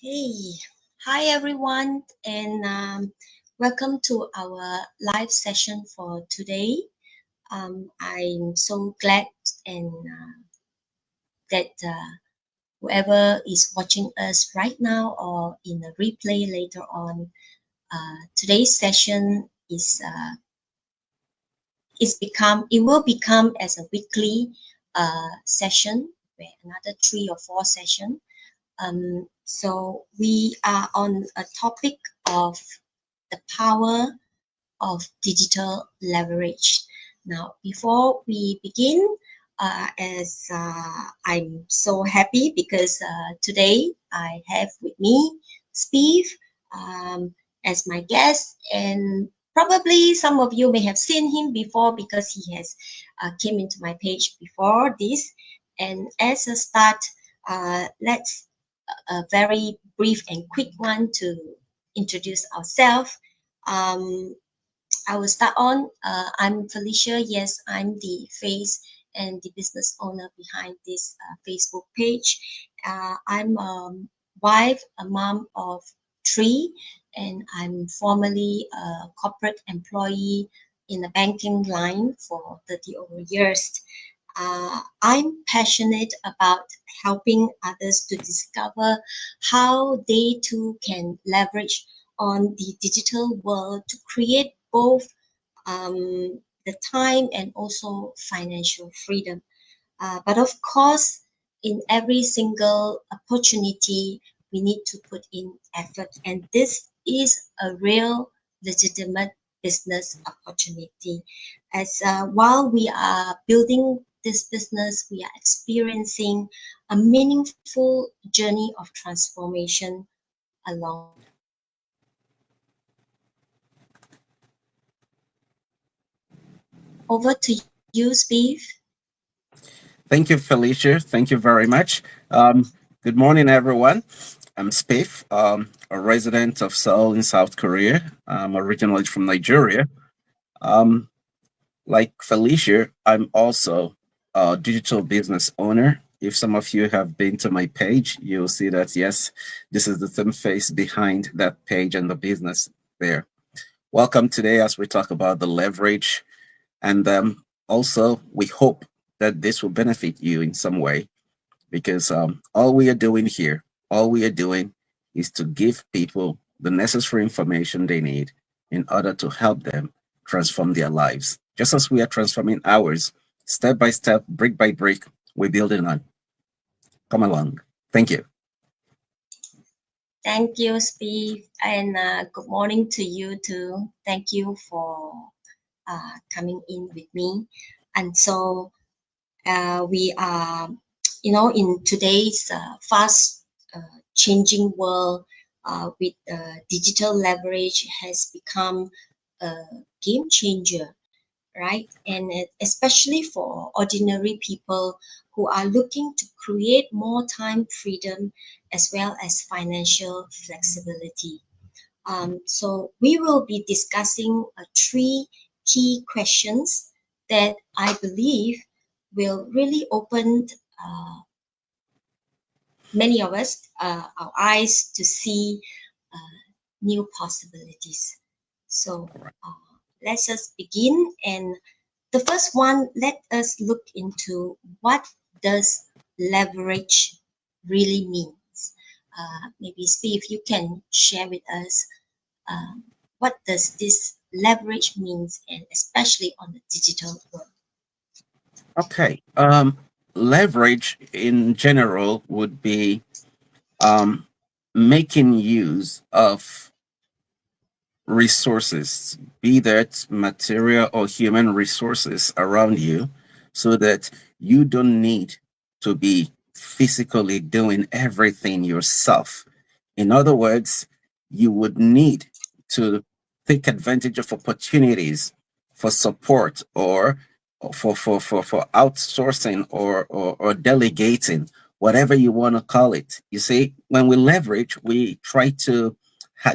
Hey, hi everyone, and welcome to our live session for today. I'm so glad and that whoever is watching us right now or in a replay later on, today's session it will become as a weekly session, where another 3 or 4 session. So we are on a topic of the power of digital leverage. Now, before we begin, as I'm so happy because today I have with me Spiff um, as my guest, and probably some of you may have seen him before because he has came into my page before this. And as a start, let's a very brief and quick one to introduce ourselves. Um, I will start on. I'm Felicia. Yes, I'm the face and the business owner behind this Facebook page. I'm a wife, a mom of three, and I'm formerly a corporate employee in the banking line for 30 over years. I'm passionate about helping others to discover how they too can leverage on the digital world to create both the time and also financial freedom. But of course, in every single opportunity, we need to put in effort, and this is a real legitimate business opportunity. As while we are building this business, we are experiencing a meaningful journey of transformation along the way. Over to you, Spiff. Thank you, Felicia. Thank you very much. Good morning, everyone. I'm Spiff, a resident of Seoul in South Korea. I'm originally from Nigeria. Um, like Felicia, I'm also a digital business owner. If some of you have been to my page, you'll see that, yes, this is the same face behind that page and the business there. Welcome today as we talk about the leverage. And also, we hope that this will benefit you in some way because all we are doing here, all we are doing is to give people the necessary information they need in order to help them transform their lives. Just as we are transforming ours, step by step, brick by brick, we're building on. Come along. Thank you. Thank you, Spiff, and good morning to you too. Thank you for coming in with me. And so we are, in today's fast changing world, with digital leverage has become a game changer, right? And especially for ordinary people who are looking to create more time freedom as well as financial flexibility. So we will be discussing three key questions that I believe will really open uh, many of us our eyes to see uh, new possibilities. So let's just begin. And the first one, let us look into what does leverage really means. Maybe Steve, you can share with us what does this leverage means, and especially on the digital world. Okay. Leverage in general would be um, making use of resources, be that material or human resources around you, so that you don't need to be physically doing everything yourself. In other words, you would need to take advantage of opportunities for support or for outsourcing or delegating, whatever you want to call it. You see, when we leverage, we try to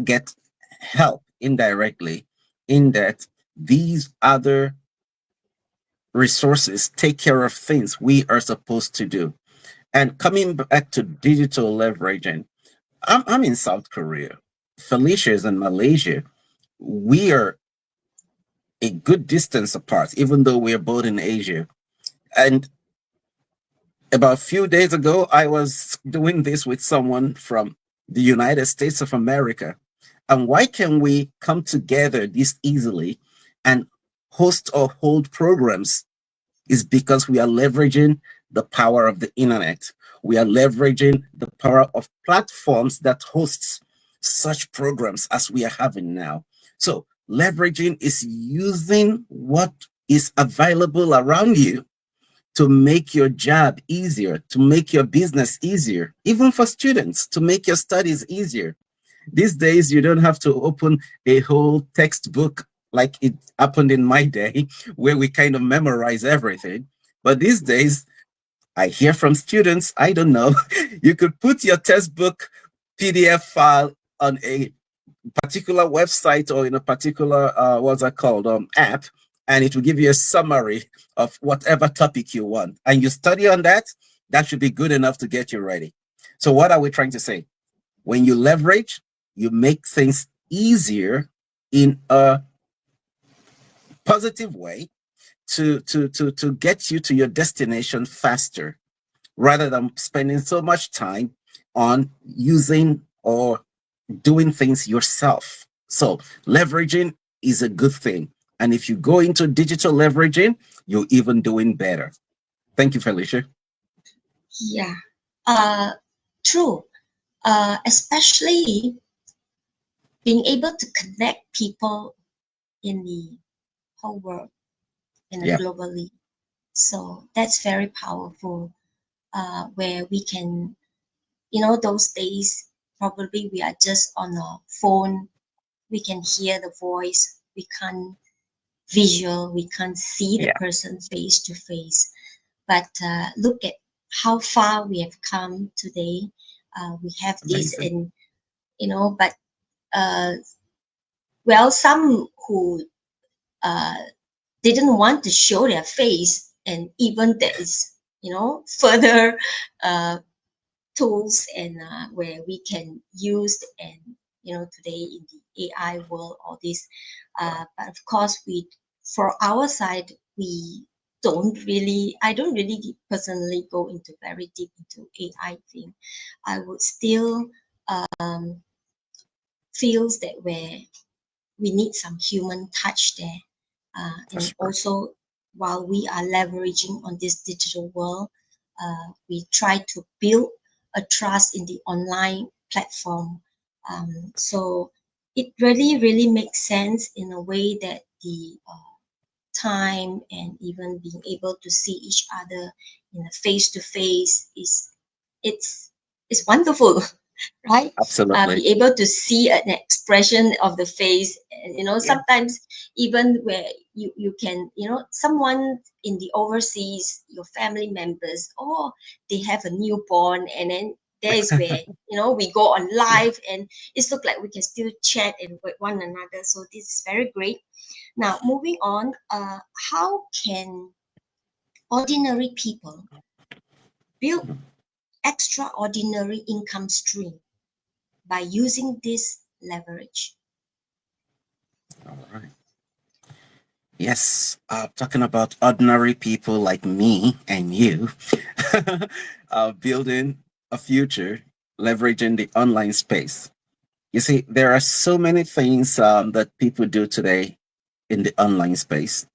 get help indirectly in that these other resources take care of things we are supposed to do. And coming back to digital leveraging, I'm in South Korea. Felicia is in Malaysia. We are a good distance apart, even though we are both in Asia. And about a few days ago, I was doing this with someone from the United States of America. And why can we come together this easily and host or hold programs is because we are leveraging the power of the internet. We are leveraging the power of platforms that hosts such programs as we are having now. So leveraging is using what is available around you to make your job easier, to make your business easier, even for students, to make your studies easier. These days, you don't have to open a whole textbook like it happened in my day, where we kind of memorize everything. But these days, I hear from students, I don't know, you could put your textbook PDF file on a particular website or in a particular, what's that called, app, and it will give you a summary of whatever topic you want. And you study on that, that should be good enough to get you ready. So, what are we trying to say? When you leverage, you make things easier in a positive way to get you to your destination faster rather than spending so much time on using or doing things yourself. So leveraging is a good thing. And if you go into digital leveraging, you're even doing better. Thank you, Felicia. Yeah, true. Especially being able to connect people in the whole world, in a Yeah, globally. So that's very powerful. Where we can, those days probably we are just on a phone. We can hear the voice. We can't visual. We can't see the yeah, person face to face. But look at how far we have come today. We have this, amazing. and but uh, well, some who uh, didn't want to show their face, and even there is further uh, tools and where we can use, and today in the AI world, all this. But of course, we for our side, we don't really. I don't really personally go into very deep into AI thing. I would still um, feels that where we need some human touch there. And That's right. also, while we are leveraging on this digital world, we try to build a trust in the online platform. So it really, really makes sense in a way that the time and even being able to see each other in a face to face is it's it's wonderful. Right? Absolutely. Be able to see an expression of the face, and Yeah. sometimes even where you can, someone in the overseas, your family members, or they have a newborn, and then there is where we go on Yeah. live, and it's look like we can still chat and with one another. So this is very great. Now moving on, how can ordinary people build extraordinary income stream by using this leverage? All right. Yes, talking about ordinary people like me and you, building a future, leveraging the online space. You see, there are so many things that people do today in the online space.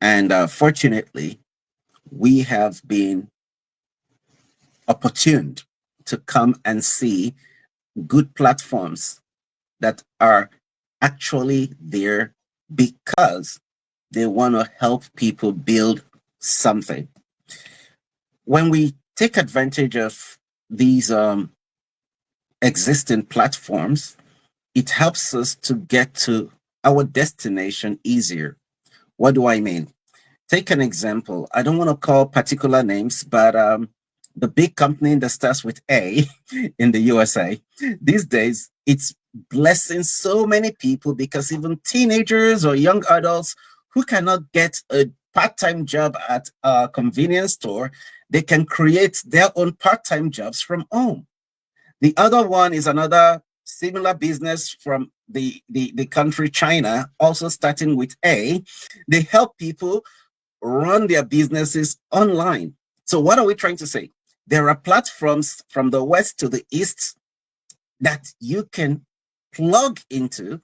And fortunately, we have been opportuned to come and see good platforms that are actually there because they want to help people build something. When we take advantage of these existing platforms, it helps us to get to our destination easier. What do I mean? Take an example. I don't want to call particular names, but the big company that starts with A in the USA, these days, it's blessing so many people because even teenagers or young adults who cannot get a part-time job at a convenience store, they can create their own part-time jobs from home. The other one is another similar business from the country China, also starting with A. They help people run their businesses online. So, what are we trying to say? There are platforms from the west to the east that you can plug into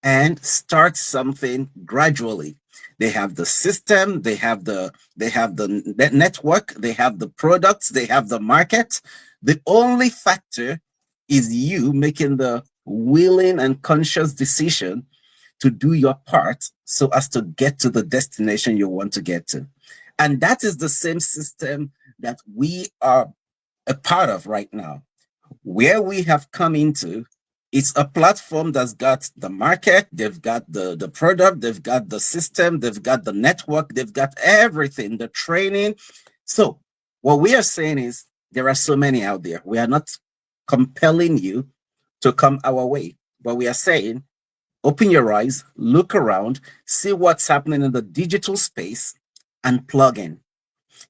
and start something gradually. They have the system, they have the network, they have the products, they have the market. The only factor is you making the willing and conscious decision to do your part so as to get to the destination you want to get to. And that is the same system that we are a part of right now. Where we have come into, it's a platform that's got the market, they've got the product, they've got the system, they've got the network, they've got everything, the training. So what we are saying is there are so many out there. We are not compelling you to come our way, but we are saying open your eyes, look around, see what's happening in the digital space, and plug in.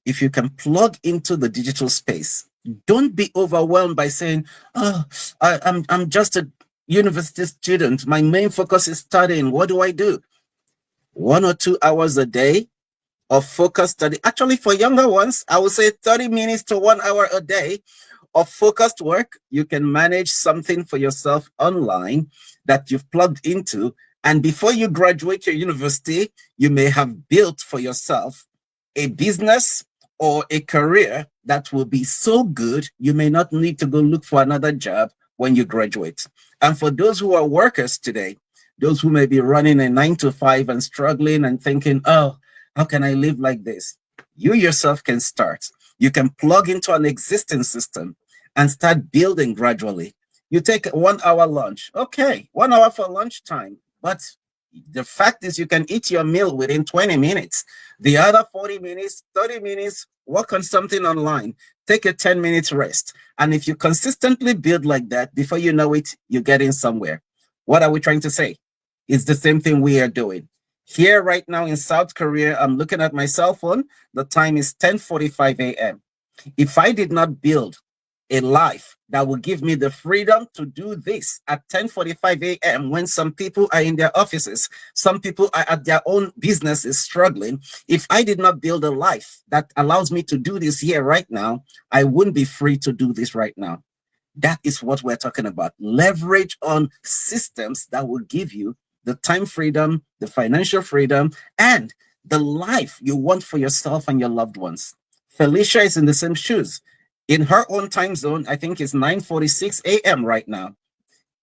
If you can plug into the digital space, don't be overwhelmed by saying, "Oh, I'm just a university student. My main focus is studying. What do I do?" 1 or 2 hours a day of focused study. Actually, for younger ones, I would say 30 minutes to 1 hour a day of focused work. You can manage something for yourself online that you've plugged into. And before you graduate your university, you may have built for yourself a business or a career that will be so good, you may not need to go look for another job when you graduate. And for those who are workers today, those who may be running a 9 to 5 and struggling and thinking, oh, how can I live like this? You yourself can start. You can plug into an existing system and start building gradually. You take a 1 hour lunch. Okay, 1 hour for lunchtime. But the fact is, you can eat your meal within 20 minutes. The other 40 minutes, 30 minutes, work on something online. Take a 10 minutes rest. And if you consistently build like that, before you know it, you're getting somewhere. What are we trying to say? It's the same thing we are doing. Here right now in South Korea, I'm looking at my cell phone. The time is 10:45 a.m. If I did not build a life that will give me the freedom to do this at 10:45 a.m. when some people are in their offices, some people are at their own businesses struggling. If I did not build a life that allows me to do this here right now, I wouldn't be free to do this right now. That is what we're talking about. Leverage on systems that will give you the time freedom, the financial freedom, and the life you want for yourself and your loved ones. Felicia is in the same shoes. In her own time zone, I think it's 9:46 a.m. right now.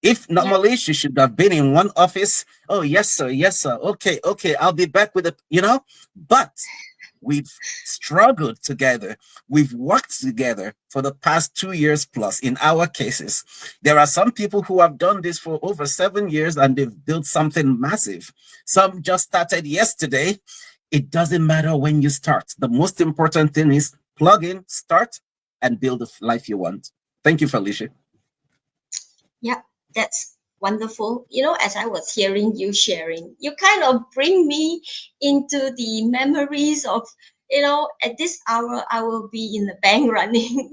If Yeah. normally she should have been in one office, oh yes, sir, yes, sir. Okay, okay, I'll be back with it. But we've struggled together. We've worked together for the past 2 years plus in our cases. There are some people who have done this for over 7 years and they've built something massive. Some just started yesterday. It doesn't matter when you start. The most important thing is plug in, start, and build the life you want. Thank you, Felicia. Yeah, that's wonderful. As I was hearing you sharing, you kind of bring me into the memories of, at this hour, I will be in the bank running,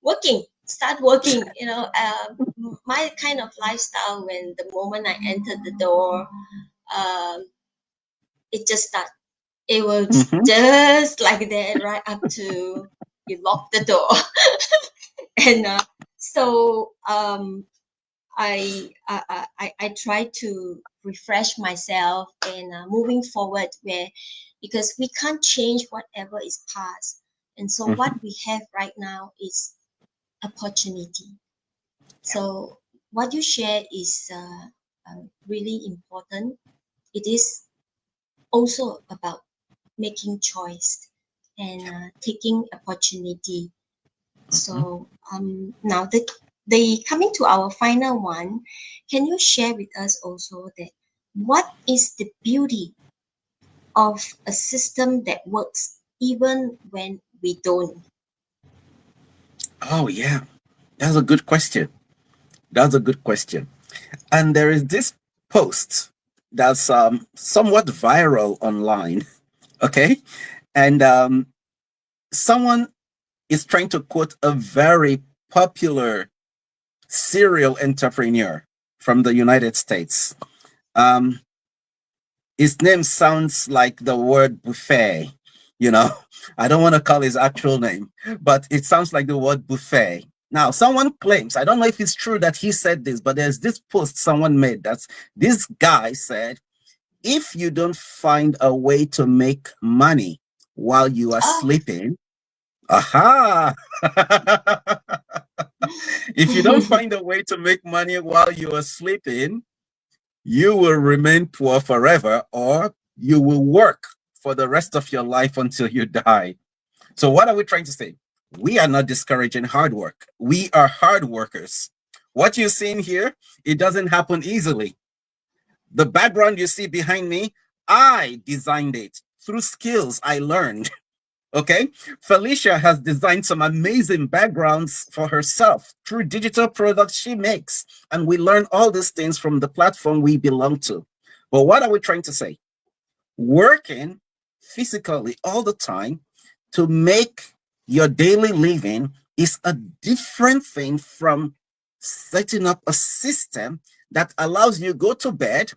working, start working, my kind of lifestyle when the moment I entered the door, um, it just start. It was Mm-hmm. just like that, right up to you lock the door. And so I try to refresh myself and moving forward where because we can't change whatever is past, and so what Mm-hmm. we have right now is opportunity. So what you share is really important. It is also about making choice and taking opportunity. Mm-hmm. So now the coming to our final one, can you share with us also that what is the beauty of a system that works even when we don't? Oh, yeah. That's a good question. That's a good question. And there is this post that's somewhat viral online. Okay. And someone is trying to quote a very popular serial entrepreneur from the United States. Um, his name sounds like the word buffet. You know, I don't want to call his actual name, but it sounds like the word buffet. Now, someone claims, I don't know if it's true that he said this, but there's this post someone made that this guy said, if you don't find a way to make money while you are Oh. sleeping, aha! If you don't find a way to make money while you are sleeping, you will remain poor forever, or you will work for the rest of your life until you die. So, what are we trying to say? We are not discouraging hard work. We are hard workers. What you're seeing here, it doesn't happen easily. The background you see behind me, I designed it through skills I learned. Okay. Felicia has designed some amazing backgrounds for herself through digital products she makes. And we learn all these things from the platform we belong to. But what are we trying to say? Working physically all the time to make your daily living is a different thing from setting up a system that allows you to go to bed,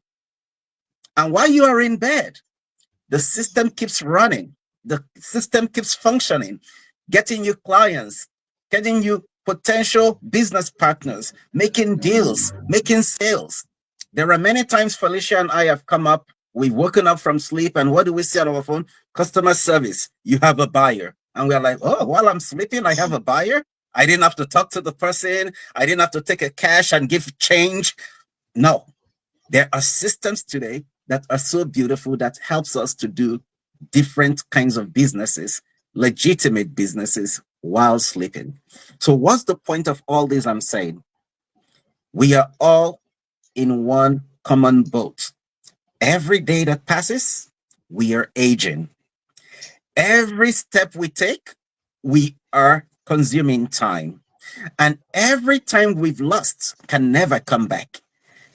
and while you are in bed, the system keeps running, the system keeps functioning, getting you clients, getting you potential business partners, making deals, making sales. There are many times Felicia and I have come up, we've woken up from sleep, and what do we see on our phone? Customer service, you have a buyer. And we're like, oh, while I'm sleeping, I have a buyer. I didn't have to talk to the person. I didn't have to take a cash and give change. No, there are systems today that are so beautiful that helps us to do different kinds of businesses, legitimate businesses while sleeping. So what's the point of all this I'm saying? We are all in one common boat. Every day that passes, we are aging. Every step we take, we are consuming time. And every time we've lost can never come back.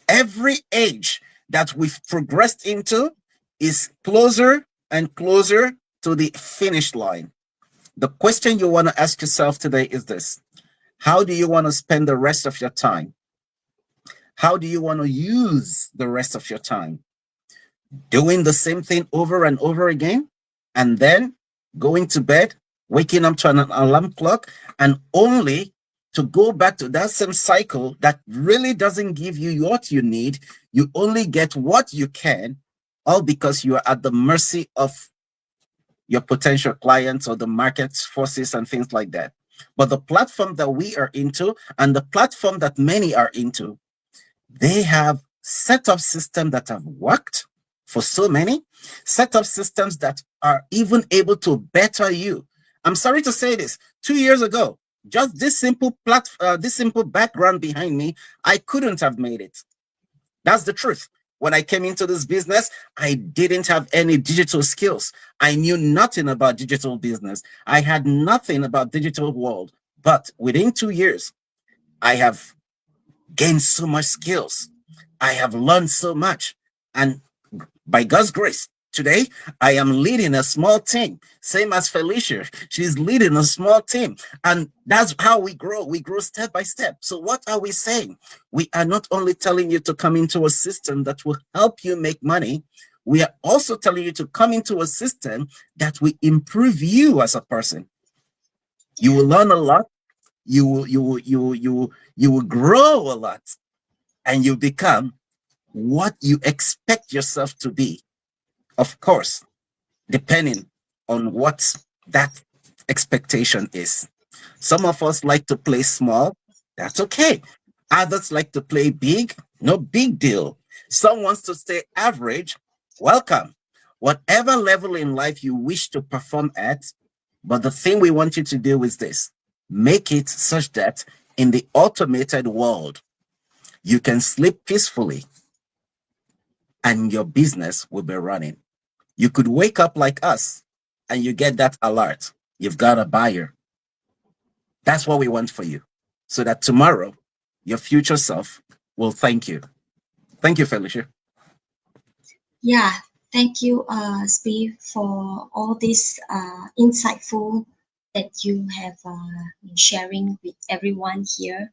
Every age that we've progressed into is closer and closer to the finish line. The question you want to ask yourself today is this: how do you want to spend the rest of your time? How do you want to use the rest of your time? Doing the same thing over and over again, and then going to bed, waking up to an alarm clock, and only to go back to that same cycle that really doesn't give you what you need. You only get what you can, all because you are at the mercy of your potential clients or the market forces and things like that. But the platform that we are into, and the platform that many are into, they have set up systems that have worked for so many, set up systems that are even able to better you. I'm sorry to say this. 2 years ago, just this simple background behind me, I couldn't have made it. That's the truth. When I came into this business, I didn't have any digital skills. I knew nothing about digital business. I had nothing about digital world. But within 2 years, I have gained so much skills. I have learned so much. And by God's grace, today I am leading a small team, same as Felicia. She's leading a small team. And that's how we grow. We grow step by step. So what are we saying? We are not only telling you to come into a system that will help you make money, we are also telling you to come into a system that will improve you as a person. You will learn a lot. You will grow a lot, and you become what you expect yourself to be. Of course, depending on what that expectation is. Some of us like to play small. That's okay. Others like to play big. No big deal. Some wants to stay average. Welcome. Whatever level in life you wish to perform at, but the thing we want you to do is this: make it such that in the automated world, you can sleep peacefully and your business will be running. You could wake up like us and you get that alert. You've got a buyer. That's what we want for you. So that tomorrow, your future self will thank you. Thank you, Felicia. Yeah, thank you, Spiff, for all this insightful that you have been sharing with everyone here.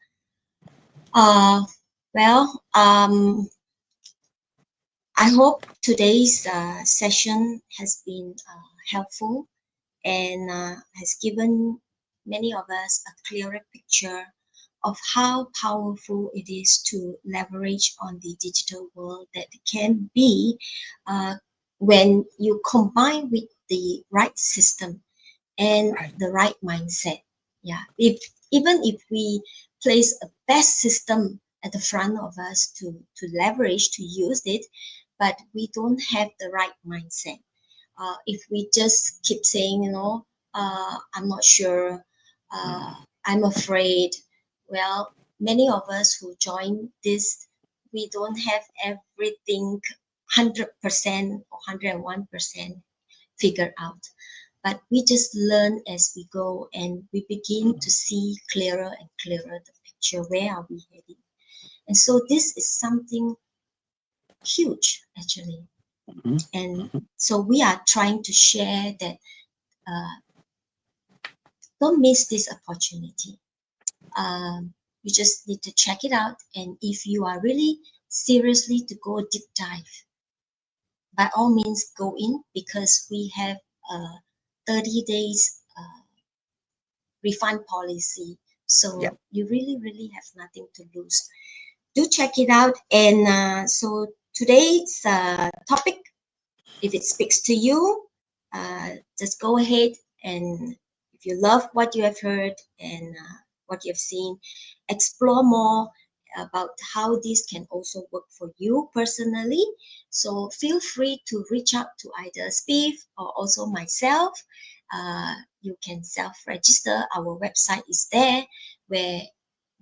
Uh, well, I hope today's session has been helpful and has given many of us a clearer picture of how powerful it is to leverage on the digital world that can be uh, when you combine with the right system and Right. the right mindset. Yeah, if even if we place a best system at the front of us to leverage to use it, but we don't have the right mindset. If we just keep saying, I'm not sure, uh, I'm afraid. Well, many of us who join this, we don't have everything 100% or 101% figured out, but we just learn as we go and we begin to see clearer and clearer the picture. Where are we heading? And so this is something huge actually. Mhm. And Mhm. so we are trying to share that uh, don't miss this opportunity. You just need to check it out. And if you are really seriously to go deep dive, by all means go in because we have a 30 days refund policy. Yeah. So you really, really have nothing to lose. Do check it out. And so today's topic, if it speaks to you, just go ahead and if you love what you have heard and what you have seen, explore more about how this can also work for you personally. So feel free to reach out to either Spiff or also myself. You can self-register. Our website is there where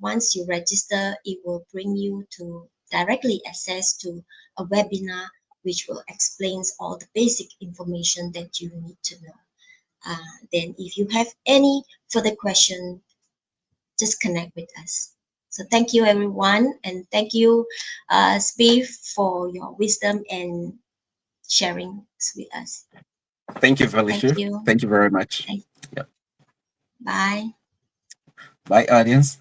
once you register, it will bring you to directly access to a webinar which will explain all the basic information that you need to know. Then if you have any further question, just connect with us. So thank you everyone and thank you Spiff for your wisdom and sharing with us. Thank you, Thank Felicia. you. Thank you very much. Thank, Yeah. bye. Bye, audience.